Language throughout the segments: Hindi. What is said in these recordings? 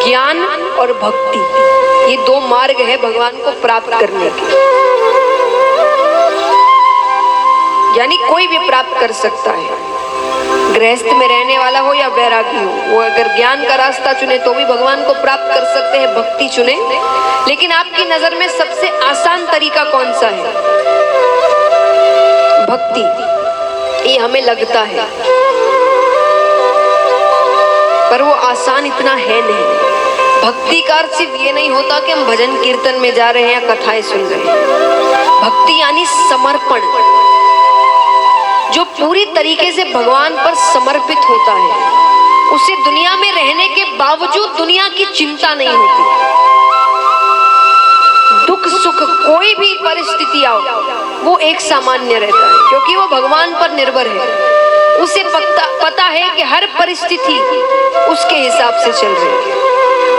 ज्ञान और भक्ति, ये दो मार्ग है भगवान को प्राप्त करने के। यानी कोई भी प्राप्त कर सकता है, गृहस्थ में रहने वाला हो या वैरागी हो, वो अगर ज्ञान का रास्ता चुने तो भी भगवान को प्राप्त कर सकते हैं, भक्ति चुने। लेकिन आपकी नजर में सबसे आसान तरीका कौन सा है? भक्ति। ये हमें लगता है, पर वो आसान इतना है नहीं। भक्ति का अर्थ सिर्फ ये नहीं होता कि हम भजन कीर्तन में जा रहे हैं या कथाएं सुन रहे हैं। भक्ति यानी समर्पण, जो पूरी तरीके से भगवान पर समर्पित होता है, उसे दुनिया में रहने के बावजूद दुनिया की चिंता नहीं होती। दुख सुख कोई भी परिस्थिति आओ, वो एक सामान्य रहता है, क्योंकि वो भगवान पर निर्भर है। उसे पता है कि हर परिस्थिति उसके हिसाब से चल रही है,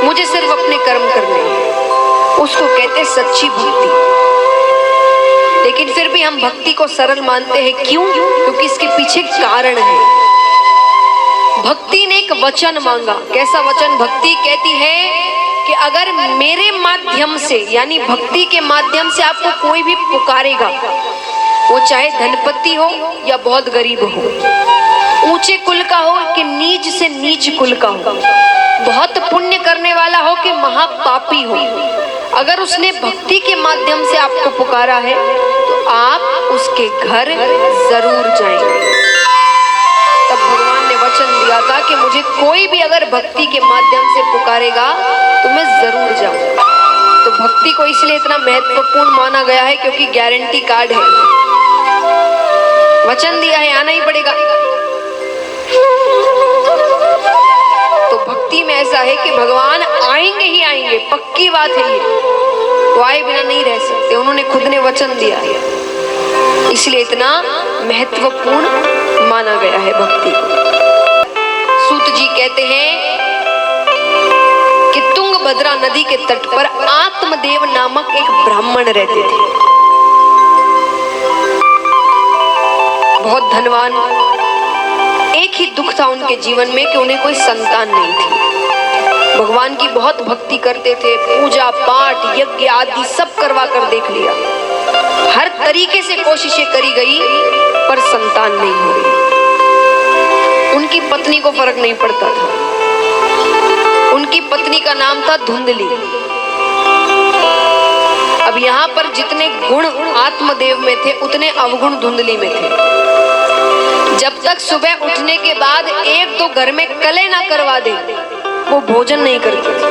मुझे सिर्फ अपने कर्म करने हैं। उसको कहते सच्ची भक्ति। लेकिन फिर भी हम भक्ति को सरल मानते हैं, क्यों? क्योंकि इसके पीछे कारण है। भक्ति ने एक वचन मांगा। कैसा वचन? भक्ति कहती है कि अगर मेरे माध्यम से, यानी भक्ति के माध्यम से आपको कोई भी पुकारेगा, वो चाहे धनपति हो या बहुत गरीब हो, ऊंचे कुल का हो कि नीच से नीच कुल का हो, बहुत पुण्य करने वाला हो कि महापापी हो, अगर उसने भक्ति के माध्यम से आपको पुकारा है तो आप उसके घर जरूर जाएंगे। तब भगवान ने वचन दिया था कि मुझे कोई भी अगर भक्ति के माध्यम से पुकारेगा तो मैं जरूर जाऊंगा। तो भक्ति को इसलिए इतना महत्वपूर्ण माना गया है क्योंकि गारंटी कार्ड है, वचन दिया है, आना ही पड़ेगा। तो भक्ति में ऐसा है कि भगवान आएंगे ही आएंगे, पक्की बात है ये, वो आए बिना नहीं रह सकते। उन्होंने खुद ने वचन दिया है, इसलिए इतना महत्वपूर्ण माना गया है भक्ति को। सूत जी कहते हैं कि तुंगभद्रा नदी के तट पर आत्मदेव नामक एक ब्राह्मण रहते थे, बहुत धनवान। एक ही दुख था उनके जीवन में कि उन्हें कोई संतान नहीं थी। भगवान की बहुत भक्ति करते थे, पूजा पाठ यज्ञ आदि सब करवा कर देख लिया, हर तरीके से कोशिशें करी गई, पर संतान नहीं हो रही। उनकी पत्नी को फर्क नहीं पड़ता था। उनकी पत्नी का नाम था धुंधली। अब यहाँ पर जितने गुण आत्मदेव में थे उतने अवगुण धुंधली में थे। जब तक सुबह उठने के बाद एक दो घर में कले ना करवा दे, वो भोजन नहीं करती थी।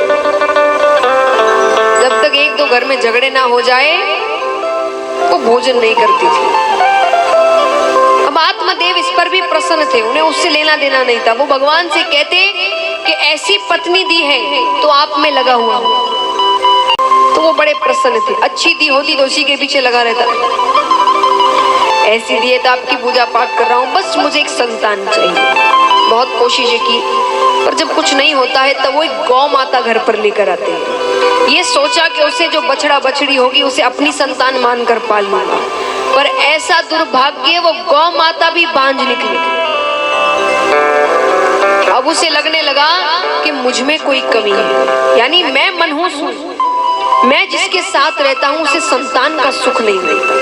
जब तक एक दो घर में झगड़े ना हो जाए, वो भोजन नहीं करती थी। अब आत्मदेव इस पर भी प्रसन्न थे, उन्हें उससे लेना देना नहीं था। वो भगवान से कहते कि ऐसी पत्नी दी है तो आप में लगा हुआ हूं, तो वो बड़े प्रसन्न थे। अच्छी दी होती तो उसी के पीछे लगा रहता, ऐसी दी है तो आपकी पूजा पाठ कर रहा हूं, बस मुझे एक संतान चाहिए। बहुत कोशिशें की, पर जब कुछ नहीं होता है तब वो एक गौ माता घर पर लेकर आते हैं। ये सोचा कि उसे जो बछड़ा बछड़ी होगी उसे अपनी संतान मानकर पाल लूंगा, पर ऐसा दुर्भाग्य, वो गौ माता भी बांझ निकली। अब उसे लगने लगा कि मुझ में कोई कमी है, यानी मैं मनहूस हूं, मैं जिसके साथ रहता हूं उसे संतान का सुख नहीं मिलता।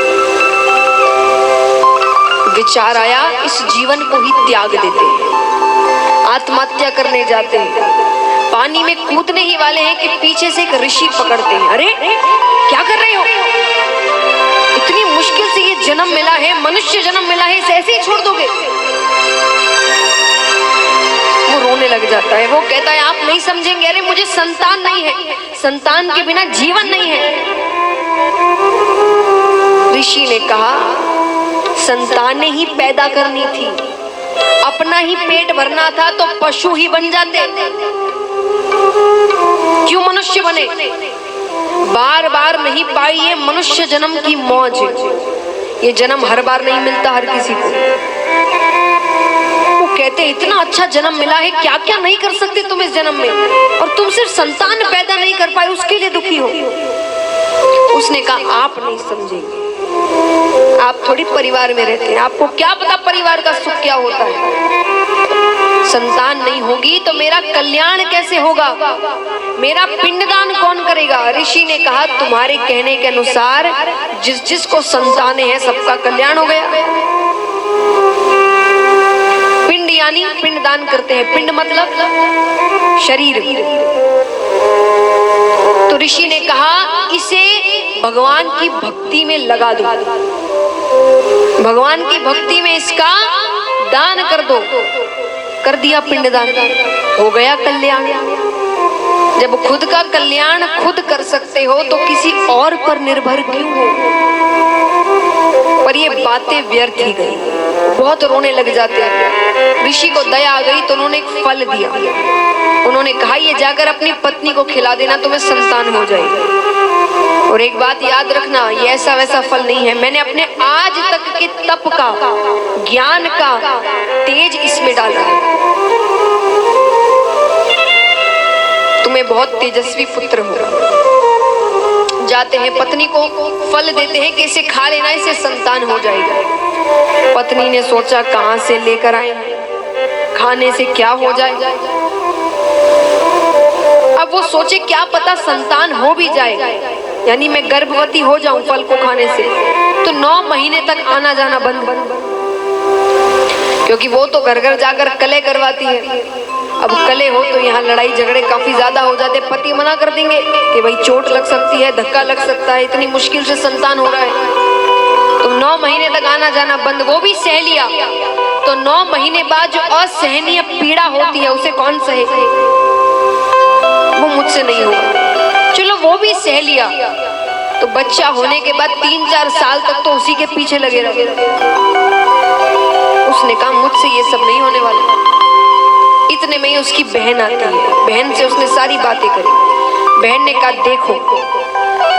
विचार आया, इस जीवन को ही त्याग देते हैं, आत्महत्या करने जाते हैं। पानी में कूदने ही वाले हैं कि पीछे से एक ऋषि पकड़ते हैं। अरे क्या कर रहे हो? इतनी मुश्किल से ये जन्म मिला है, मनुष्य जन्म मिला है, इसे ऐसे ही छोड़ दोगे? वो रोने लग जाता है। वो कहता है आप नहीं समझेंगे, अरे मुझे संतान नहीं है, संतान के बिना जीवन नहीं है। ऋषि ने कहा संतानें ही पैदा करनी थी, अपना ही पेट भरना था तो पशु ही बन जाते, क्यों मनुष्य बने? बार बार नहीं पाई ये मनुष्य जन्म की मौज। ये जन्म हर बार नहीं मिलता हर किसी को। वो कहते इतना अच्छा जन्म मिला है, क्या क्या नहीं कर सकते तुम इस जन्म में, और तुम सिर्फ संतान पैदा नहीं कर पाए उसके लिए दुखी हो। उसने कहा आप नहीं समझेंगे, आप थोड़ी परिवार में रहते हैं, आपको क्या पता परिवार का सुख क्या होता है। संतान नहीं होगी तो मेरा कल्याण कैसे होगा, मेरा पिंडदान कौन करेगा। ऋषि ने कहा तुम्हारे कहने के अनुसार जिस जिसको संतानें हैं सबका कल्याण हो गया। पिंड यानी पिंडदान करते हैं, पिंड मतलब शरीर। तो ऋषि ने कहा इसे भगवान की भक्ति में लगा दो, भगवान की भक्ति में इसका दान कर दो। कर दिया पिंडदान, हो गया कल्याण। जब खुद का कल्याण खुद कर सकते हो तो किसी और पर निर्भर क्यों हो। पर ये बातें व्यर्थ ही गई, बहुत रोने लग जाते हैं। ऋषि को दया आ गई तो उन्होंने एक फल दिया। उन्होंने कहा ये जाकर अपनी पत्नी को खिला देना, तुम्हें संतान हो जाएगी। और एक बात याद रखना, ये ऐसा वैसा फल नहीं है, मैंने अपने आज तक के तप का, ज्ञान का तेज इसमें डाला है। तुम्हें बहुत तेजस्वी पुत्र होगा। जाते हैं पत्नी को फल देते हैं कि इसे खा लेना, इसे संतान हो जाएगा। पत्नी ने सोचा कहां से लेकर आए, खाने से क्या हो जाए। अब वो सोचे क्या पता संतान हो भी जाए, यानी मैं गर्भवती हो जाऊं फल को खाने से। तो 9 महीने तक आना जाना बंद, क्योंकि वो तो घर घर जाकर कले करवाती है। अब कले हो तो यहाँ लड़ाई झगड़े काफी ज्यादा हो जाते। पति मना कर देंगे कि भाई चोट लग सकती है, धक्का लग सकता है, इतनी मुश्किल से संतान हो रहा है। तो 9 महीने तक आना जाना बंद, वो भी सह लिया। तो 9 महीने बाद जो असहनीय पीड़ा होती है उसे कौन सहे, वो मुझसे नहीं होगा। चलो वो भी सह लिया। तो बच्चा होने के बाद 3-4 साल तक तो उसी के पीछे लगे रहे। उसने कहा मुझसे ये सब नहीं होने वाला। इतने में ही उसकी बहन आती है, बहन से उसने सारी बातें करी। बहन ने कहा देखो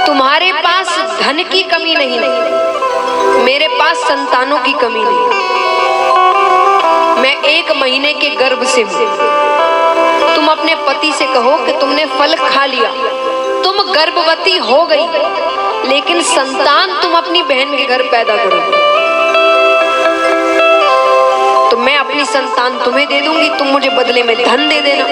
तुम्हारे पास धन की कमी नहीं, मेरे पास संतानों की कमी नहीं। मैं 1 महीने के गर्भ से हूं। तुम अपने पति से कहो कि तुमने फल खा लिया, तुम गर्भवती हो गई, लेकिन संतान तुम अपनी बहन के घर पैदा करोगे तो मैं अपनी संतान तुम्हें दे दूंगी, तुम मुझे बदले में धन दे देना।